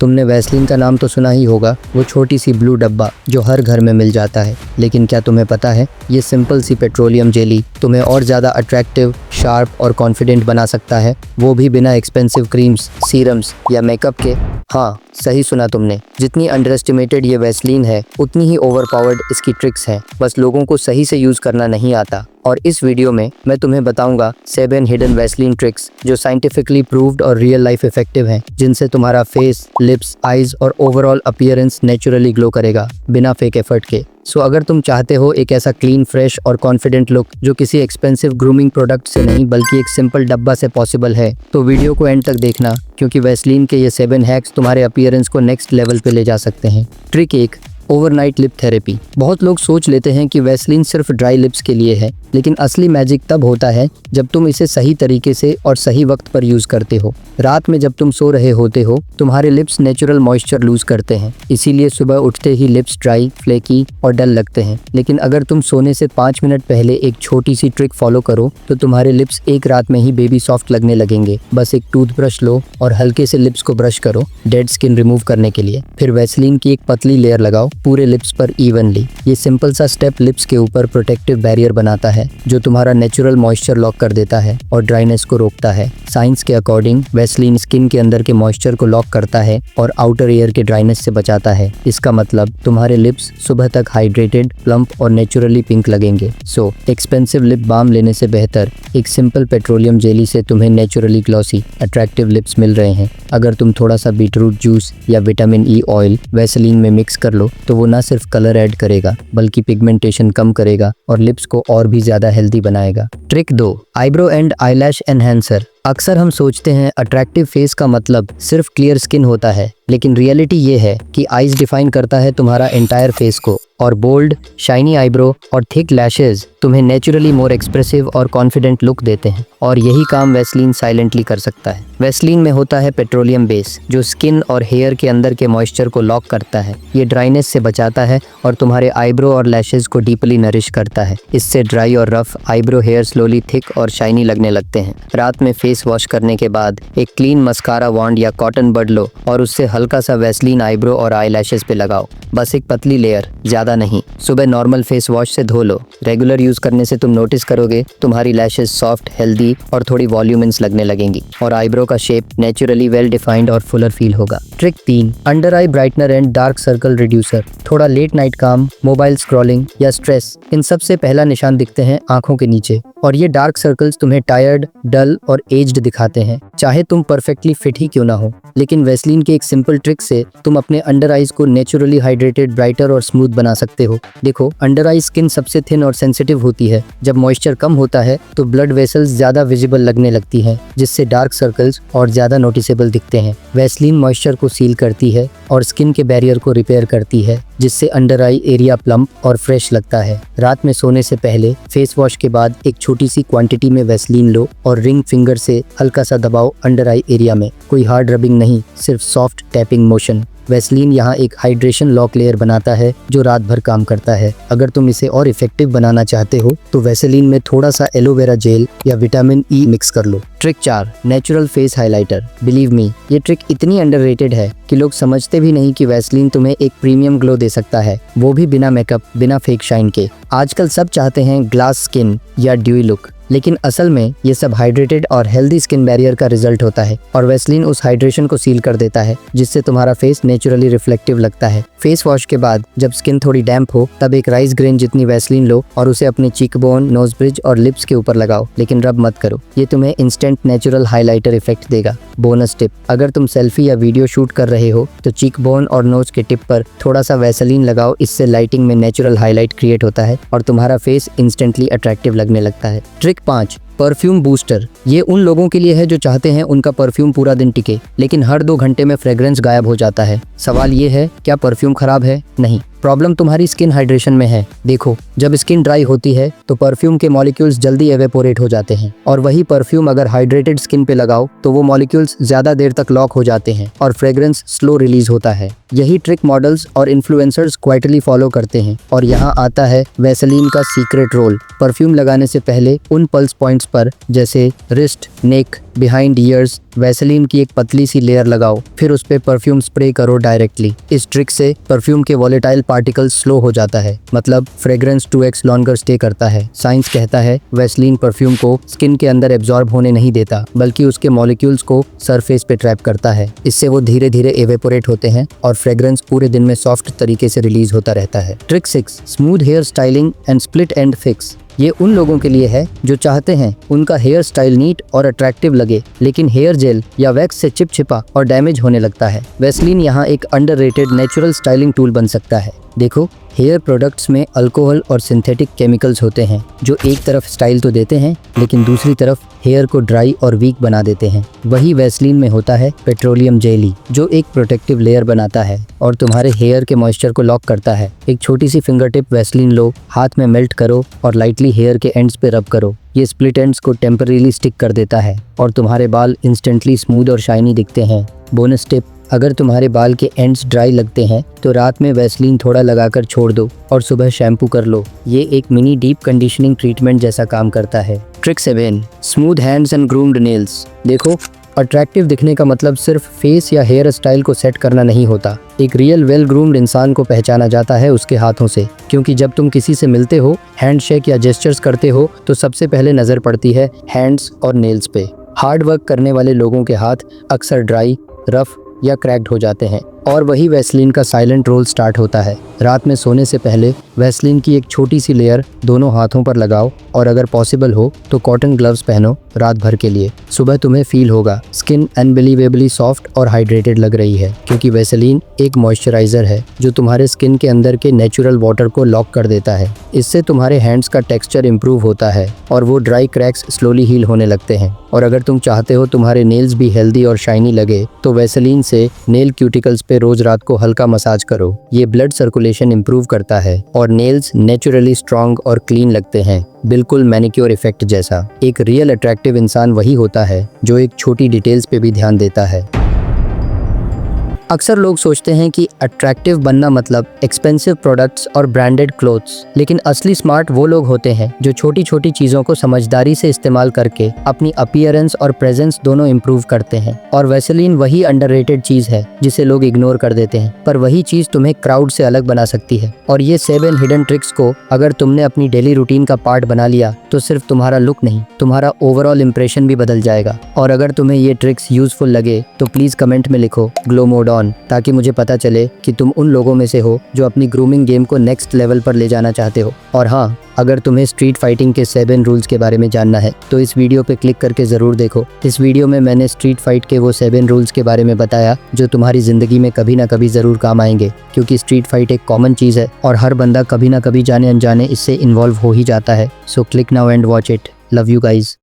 तुमने वैसलीन का नाम तो सुना ही होगा, वो छोटी सी ब्लू डब्बा जो हर घर में मिल जाता है। लेकिन क्या तुम्हें पता है, ये सिंपल सी पेट्रोलियम जेली तुम्हें और ज़्यादा अट्रैक्टिव, शार्प और कॉन्फिडेंट बना सकता है, वो भी बिना एक्सपेंसिव क्रीम्स, सीरम्स या मेकअप के। हाँ, सही सुना तुमने। जितनी अंडर एस्टिमेटेड ये वैसलीन है, उतनी ही ओवरपावर्ड इसकी ट्रिक्स हैं। बस लोगों को सही से यूज़ करना नहीं आता। और इस वीडियो में मैं तुम्हें बताऊंगा 7 हिडन वैसलीन ट्रिक्स जो साइंटिफिकली प्रूव्ड और रियल लाइफ इफेक्टिव हैं, जिनसे तुम्हारा फेस, लिप्स, आईज और ओवरऑल अपीयरेंस नेचुरली ग्लो करेगा बिना फेक एफर्ट के। सो अगर तुम चाहते हो एक ऐसा क्लीन, फ्रेश और कॉन्फिडेंट लुक जो किसी एक्सपेंसिव ग्रूमिंग प्रोडक्ट से नहीं बल्कि एक सिंपल डब्बा से पॉसिबल है, तो वीडियो को एंड तक देखना, क्योंकि वैसलीन के ये 7 हैक्स तुम्हारे अपीयरेंस को नेक्स्ट लेवल पे ले जा सकते हैं। Trick 1, overnight lip therapy. बहुत लोग सोच लेते हैं कि वैसलीन सिर्फ ड्राई लिप्स के लिए है, लेकिन असली मैजिक तब होता है जब तुम इसे सही तरीके से और सही वक्त पर यूज करते हो। रात में जब तुम सो रहे होते हो, तुम्हारे लिप्स नेचुरल मॉइस्चर लूज करते हैं, इसीलिए सुबह उठते ही लिप्स ड्राई, फ्लेकी और डल लगते हैं। लेकिन अगर तुम सोने से 5 मिनट पहले एक छोटी सी ट्रिक फॉलो करो, तो तुम्हारे लिप्स एक रात में ही बेबी सॉफ्ट लगने लगेंगे। बस एक टूथब्रश लो और हल्के से लिप्स को ब्रश करो डेड स्किन रिमूव करने के लिए। फिर वैसलीन की एक पतली लेयर लगाओ पूरे लिप्स पर इवनली। ये सिंपल सा स्टेप लिप्स के ऊपर प्रोटेक्टिव बैरियर बनाता है, जो तुम्हारा नेचुरल मॉइस्चर लॉक कर देता है और ड्राइनेस को रोकता है। साइंस के अकॉर्डिंग वैसलीन स्किन के अंदर के मॉइस्चर को लॉक करता है और आउटर एयर के ड्राइनेस से बचाता है। इसका मतलब तुम्हारे लिप्स सुबह तक हाइड्रेटेड, प्लम्प और नेचुरली पिंक लगेंगे। सो एक्सपेंसिव लिप बाम लेने से बेहतर एक सिंपल पेट्रोलियम जेली से तुम्हें नेचुरली ग्लॉसी, अट्रैक्टिव लिप्स मिल रहे हैं। अगर तुम थोड़ा सा बीटरूट जूस या विटामिन ई ऑयल वैसलीन में मिक्स कर लो, तो वो ना सिर्फ कलर ऐड करेगा बल्कि पिगमेंटेशन कम करेगा और लिप्स को और भी ज्यादा हेल्दी बनाएगा। Trick 2, eyebrow and eyelash enhancer. अक्सर हम सोचते हैं अट्रैक्टिव फेस का मतलब सिर्फ क्लियर स्किन होता है, लेकिन रियलिटी ये है कि आईज डिफाइन करता है तुम्हारा एंटायर फेस को, और बोल्ड, शाइनी आईब्रो और थिक लैशेज तुम्हें नेचुरली मोर एक्सप्रेसिव और कॉन्फिडेंट लुक देते हैं। और यही काम वैसलीन साइलेंटली कर सकता है। वैसलीन में होता है पेट्रोलियम बेस, जो स्किन और हेयर के अंदर के मॉइस्चर को लॉक करता है। ये ड्राइनेस से बचाता है और तुम्हारे आईब्रो और लैशेज को डीपली नरिश करता है। इससे ड्राई और rough eyebrow hair slowly thick और शाइनी लगने लगते हैं। रात में फेस वॉश करने के बाद एक क्लीन मस्कारा वॉन्ड या कॉटन बड लो और उससे हल्का सा वैसलीन आईब्रो और आई लैशेज पे लगाओ। बस एक पतली लेयर, ज्यादा नहीं। सुबह नॉर्मल फेस वॉश से धो लो। रेगुलर यूज करने से तुम नोटिस करोगे तुम्हारी लैशेज सॉफ्ट, हेल्दी और थोड़ी वॉल्यूमिनस लगने लगेंगी, और आईब्रो का शेप नेचुरली वेल डिफाइंड और फुलर फील होगा। Trick 3, under I brightener and dark circle reducer. थोड़ा लेट नाइट काम, मोबाइल स्क्रॉलिंग या स्ट्रेस, इन सब से पहला निशान दिखते हैं आंखों के नीचे, और ये डार्क सर्कल्स तुम्हें टायर्ड, डल और एज्ड दिखाते हैं, चाहे तुम परफेक्टली फिट ही क्यों ना हो। लेकिन वैसलीन के एक सिंपल ट्रिक से तुम अपने अंडर आईज को नेचुरली हाइड्रेटेड, ब्राइटर और स्मूथ बना सकते हो। देखो, अंडर आई स्किन सबसे थिन और सेंसिटिव होती है। जब मॉइस्चर कम होता है तो ब्लड वेसल्स ज्यादा विजिबल लगने लगती हैं, जिससे डार्क सर्कल्स और ज्यादा नोटिसेबल दिखते हैं। वैसलीन मॉइस्चर को सील करती है और स्किन के बैरियर को रिपेयर करती है, जिससे अंडर आई एरिया प्लम्प और फ्रेश लगता है। रात में सोने से पहले फेस वॉश के बाद एक छोटी सी क्वांटिटी में वैसलीन लो और रिंग फिंगर से हल्का सा दबाओ अंडर आई एरिया में। कोई हार्ड रबिंग नहीं, सिर्फ सॉफ्ट टैपिंग मोशन। वैसलीन यहाँ एक हाइड्रेशन लॉक लेयर बनाता है जो रात भर काम करता है। अगर तुम इसे और इफेक्टिव बनाना चाहते हो तो वैसलीन में थोड़ा सा एलोवेरा जेल या विटामिन ई मिक्स कर लो। Trick 4, natural face highlighter. Believe me, ये ट्रिक इतनी अंडररेटेड है कि लोग समझते भी नहीं कि वैसलीन तुम्हें एक प्रीमियम ग्लो दे सकता है, वो भी बिना मेकअप, बिना फेक शाइन के। आजकल सब चाहते हैं ग्लास स्किन या ड्यूई लुक, लेकिन असल में ये सब हाइड्रेटेड और हेल्दी स्किन बैरियर का रिजल्ट होता है, और वैसलीन उस हाइड्रेशन को सील कर देता है, जिससे तुम्हारा फेस नेचुरली रिफ्लेक्टिव लगता है। फेस वॉश के बाद जब स्किन थोड़ी डैम्प हो, तब एक राइस ग्रेन जितनी वैसलीन लो और उसे अपने चीक बोन, नोज ब्रिज और लिप्स के ऊपर लगाओ, लेकिन रब मत करो। ये तुम्हें इंस्टेंट नेचुरल हाइलाइटर इफेक्ट देगा। बोनस टिप, अगर तुम सेल्फी या वीडियो शूट कर रहे हो तो चीक बोन और नोज के टिप पर थोड़ा सा वैसलीन लगाओ। इससे लाइटिंग में नेचुरल हाईलाइट क्रिएट होता है और तुम्हारा फेस इंस्टेंटली अट्रैक्टिव लगने लगता है। Trick 5, perfume booster. ये उन लोगों के लिए है जो चाहते हैं उनका परफ्यूम पूरा दिन टिके, लेकिन हर 2 घंटे में फ्रेग्रेंस गायब हो जाता है। सवाल ये है, क्या परफ्यूम खराब है? नहीं, प्रॉब्लम तुम्हारी स्किन हाइड्रेशन में है। देखो, जब स्किन ड्राई होती है तो परफ्यूम के मॉलिक्यूल्स जल्दी एवेपोरेट हो जाते हैं, और वही परफ्यूम अगर हाइड्रेटेड स्किन पे लगाओ तो वो मॉलिक्यूल्स ज्यादा देर तक लॉक हो जाते हैं और फ्रेग्रेंस स्लो रिलीज होता है। यही ट्रिक मॉडल्स और इन्फ्लुएंसर्स क्वाइटली फॉलो करते हैं, और यहाँ आता है वैसलीन का सीक्रेट रोल। परफ्यूम लगाने से पहले उन पल्स पॉइंट्स पर, जैसे रिस्ट, नेक, बिहाइंड ईयर्स वैसलीन की एक पतली सी लेयर लगाओ, फिर उस पे परफ्यूम स्प्रे करो डायरेक्टली। इस ट्रिक से परफ्यूम के वॉलेटाइल पार्टिकल्स स्लो हो जाता है, मतलब फ्रेग्रेंस 2x लॉन्गर स्टे करता है। साइंस कहता है वैसलीन परफ्यूम को स्किन के अंदर एब्जॉर्ब होने नहीं देता, बल्कि उसके मॉलिक्यूल्स को सरफेस पे ट्रैप करता है। इससे वो धीरे धीरे एवेपोरेट होते हैं और फ्रेग्रेंस पूरे दिन में सॉफ्ट तरीके से रिलीज होता रहता है। Trick 6, smooth hair styling and split end fix. ये उन लोगों के लिए है जो चाहते हैं उनका हेयर स्टाइल नीट और अट्रैक्टिव लगे, लेकिन हेयर जेल या वैक्स से चिपचिपा और डैमेज होने लगता है। वैसलीन यहाँ एक अंडररेटेड नेचुरल स्टाइलिंग टूल बन सकता है। देखो, हेयर प्रोडक्ट्स में अल्कोहल और सिंथेटिक केमिकल्स होते हैं जो एक तरफ स्टाइल तो देते हैं, लेकिन दूसरी तरफ हेयर को ड्राई और वीक बना देते हैं। वही वैसलीन में होता है पेट्रोलियम जेली, जो एक प्रोटेक्टिव लेयर बनाता है और तुम्हारे हेयर के मॉइस्चर को लॉक करता है। एक छोटी सी फिंगर टिप वैसलीन लो, हाथ में मेल्ट करो और लाइटली हेयर के एंड्स पे रब करो। ये स्प्लिट एंड्स को टेम्परेरीली स्टिक कर देता है और तुम्हारे बाल इंस्टेंटली स्मूथ और शाइनी दिखते हैं। बोनस टिप, अगर तुम्हारे बाल के एंड्स ड्राई लगते हैं तो रात में वैसलीन थोड़ा लगाकर छोड़ दो और सुबह शैम्पू कर लो। ये एक मिनी डीप कंडीशनिंग ट्रीटमेंट जैसा काम करता है। Trick 7, smooth hands and groomed nails. देखो, अट्रैक्टिव दिखने का मतलब सिर्फ फेस या हेयर स्टाइल को सेट करना नहीं होता। एक रियल वेल ग्रूम्ड इंसान को पहचाना जाता है उसके हाथों से, क्योंकि जब तुम किसी से मिलते हो, हैंडशेक या जेस्चर्स करते हो, तो सबसे पहले नजर पड़ती है हैंड्स और नेल्स पे। हार्ड वर्क करने वाले लोगों के हाथ अक्सर ड्राई, रफ या क्रैक्ड हो जाते हैं और वही वैसलीन का साइलेंट रोल स्टार्ट होता है। रात में सोने से पहले वैसलीन की एक छोटी सी लेयर दोनों हाथों पर लगाओ और अगर पॉसिबल हो तो कॉटन ग्लव्स पहनो रात भर के लिए। सुबह तुम्हें फील होगा स्किन अनबिलीवेबली सॉफ्ट और हाइड्रेटेड लग रही है, क्योंकि वैसलीन एक मॉइस्चराइजर है जो तुम्हारे स्किन के अंदर के नेचुरल वाटर को लॉक कर देता है। इससे तुम्हारे हैंड्स का टेक्सचर इंप्रूव होता है और वो ड्राई क्रैक्स स्लोली हील होने लगते हैं। और अगर तुम चाहते हो तुम्हारे नेल्स भी हेल्दी और शाइनी लगे, तो वैसलीन से नेल क्यूटिकल्स पे रोज रात को हल्का मसाज करो। ये ब्लड सर्कुलेशन इंप्रूव करता है और नेल्स नेचुरली स्ट्रॉन्ग और क्लीन लगते हैं, बिल्कुल मैनिक्योर इफेक्ट जैसा। एक रियल अट्रैक्टिव इंसान वही होता है जो एक छोटी डिटेल्स पे भी ध्यान देता है। अक्सर लोग सोचते हैं कि अट्रैक्टिव बनना मतलब एक्सपेंसिव प्रोडक्ट्स और ब्रांडेड क्लोथ्स, लेकिन असली स्मार्ट वो लोग होते हैं जो छोटी छोटी चीज़ों को समझदारी से इस्तेमाल करके अपनी अपीयरेंस और प्रेजेंस दोनों इंप्रूव करते हैं। और वैसलीन वही अंडररेटेड चीज़ है जिसे लोग इग्नोर कर देते हैं, पर वही चीज़ तुम्हें क्राउड से अलग बना सकती है। और ये 7 हिडन ट्रिक्स को अगर तुमने अपनी डेली रूटीन का पार्ट बना लिया तो सिर्फ तुम्हारा लुक नहीं, तुम्हारा ओवरऑल इंप्रेशन भी बदल जाएगा। और अगर तुम्हें ये ट्रिक्स यूजफुल लगे तो प्लीज़ कमेंट में लिखो ग्लो मोड ऑन, ताकि मुझे पता चले कि तुम उन लोगों में से हो जो अपनी ग्रूमिंग गेम को नेक्स्ट लेवल पर ले जाना चाहते हो। और हाँ, अगर तुम्हें स्ट्रीट फाइटिंग के 7 रूल्स के बारे में जानना है तो इस वीडियो पे क्लिक करके ज़रूर देखो। इस वीडियो में मैंने स्ट्रीट फाइट के वो 7 रूल्स के बारे में बताया जो तुम्हारी ज़िंदगी में कभी ना कभी ज़रूर काम आएंगे, क्योंकि स्ट्रीट फाइट एक कॉमन चीज़ है और हर बंदा कभी ना कभी जाने अनजाने इससे इन्वॉल्व हो ही जाता है। So click now and watch it. Love you guys.